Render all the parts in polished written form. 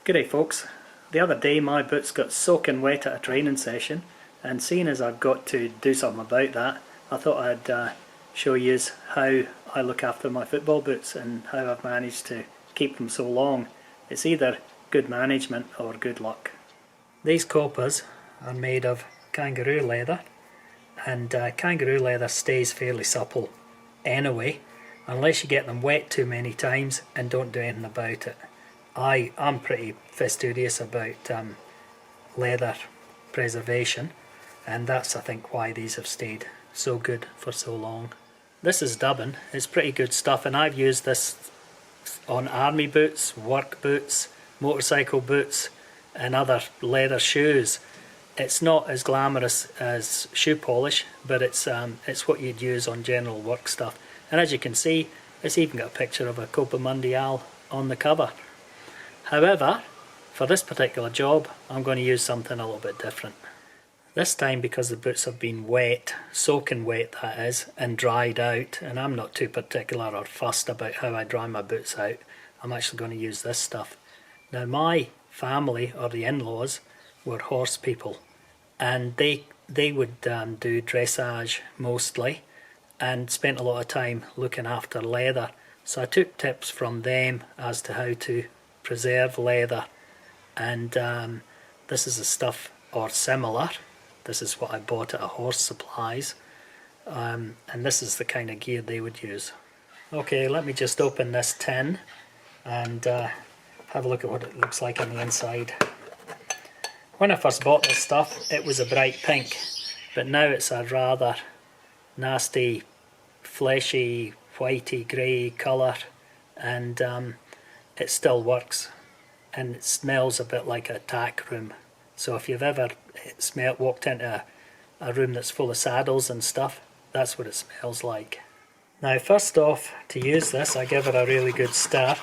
G'day folks. The other day my boots got soaking wet at a training session, and seeing as I've got to do something about that, I thought I'd show you how I look after my football boots and how I've managed to keep them so long. It's either good management or good luck. These Copas are made of kangaroo leather, and kangaroo leather stays fairly supple anyway, unless you get them wet too many times and don't do anything about it. I'm pretty fastidious about leather preservation, and that's I think why these have stayed so good for so long. This is Dubin. It's pretty good stuff, and I've used this on army boots, work boots, motorcycle boots and other leather shoes. It's not as glamorous as shoe polish, but it's what you'd use on general work stuff. And as you can see, it's even got a picture of a Copa Mundial on the cover. However, for this particular job, I'm going to use something a little bit different. This time, because the boots have been wet, soaking wet that is, and dried out, and I'm not too particular or fussed about how I dry my boots out, I'm actually going to use this stuff. Now my family, or the in-laws, were horse people, and they would do dressage mostly, and spent a lot of time looking after leather. So I took tips from them as to how to preserve leather, and this is the stuff, or similar. This is what I bought at a horse supplies, and this is the kind of gear they would use. Okay, let me just open this tin and have a look at what it looks like on the inside. When I first bought this stuff, it was a bright pink, but now it's a rather nasty, fleshy, whitey grey colour, and it still works, and it smells a bit like a tack room. So if you've ever walked into a room that's full of saddles and stuff, that's what it smells like. Now first off, to use this, I give it a really good stir,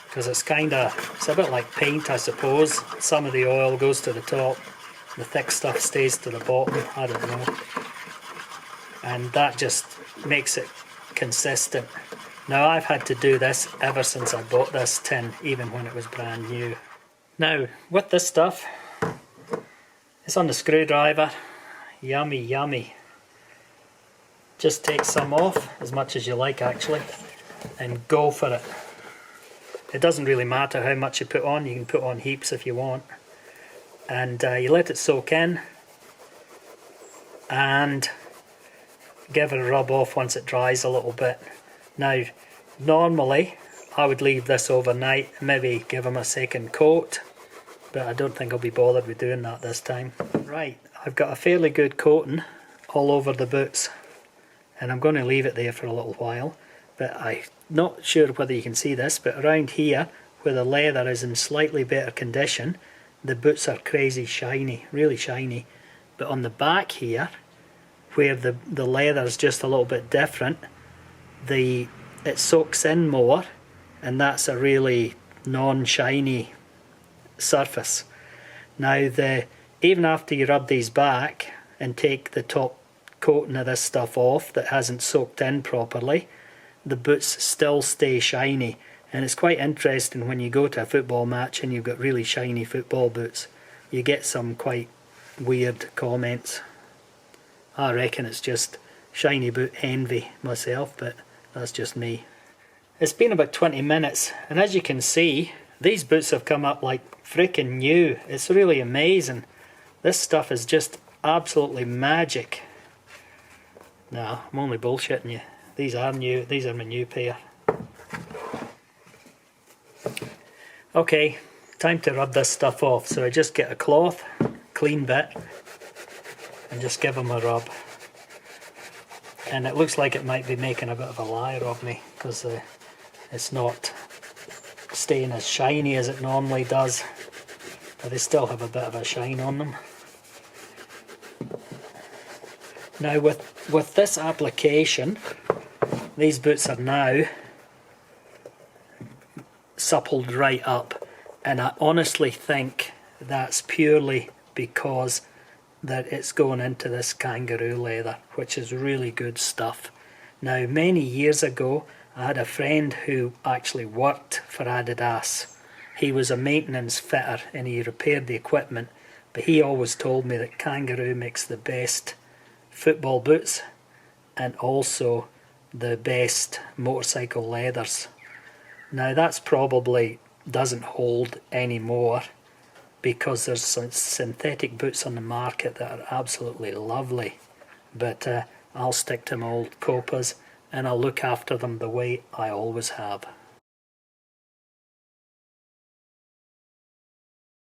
because it's a bit like paint, I suppose. Some of the oil goes to the top, the thick stuff stays to the bottom, I don't know. And that just makes it consistent. Now I've had to do this ever since I bought this tin, even when it was brand new. Now with this stuff, it's on the screwdriver. Yummy, yummy. Just take some off, as much as you like actually, and go for it. It doesn't really matter how much you put on, you can put on heaps if you want. And you let it soak in, and give it a rub off once it dries a little bit. Now, normally I would leave this overnight and maybe give them a second coat, but I don't think I'll be bothered with doing that this time. Right, I've got a fairly good coating all over the boots, and I'm going to leave it there for a little while, but I'm not sure whether you can see this, but around here, where the leather is in slightly better condition, the boots are crazy shiny, really shiny. But on the back here, where the leather is just a little bit different, it soaks in more, and that's a really non-shiny surface. Now even after you rub these back and take the top coating of this stuff off that hasn't soaked in properly, the boots still stay shiny. And it's quite interesting when you go to a football match and you've got really shiny football boots. You get some quite weird comments. I reckon it's just shiny boot envy myself, but that's just me. It's been about 20 minutes, and as you can see, these boots have come up like freaking new. It's really amazing. This stuff is just absolutely magic. No, I'm only bullshitting you. These are new. These are my new pair. Okay, time to rub this stuff off. So I just get a cloth, clean bit, and just give them a rub. And it looks like it might be making a bit of a liar of me, because it's not staying as shiny as it normally does, but they still have a bit of a shine on them. Now with this application, these boots are now suppled right up, and I honestly think that's purely because that it's going into this kangaroo leather, which is really good stuff. Now many years ago I had a friend who actually worked for Adidas. he was a maintenance fitter and he repaired the equipment, but he always told me that Kangaroo makes the best football boots and also the best motorcycle leathers. Now that's probably doesn't hold anymore because there's some synthetic boots on the market that are absolutely lovely, but I'll stick to my old Copas and I'll look after them the way I always have.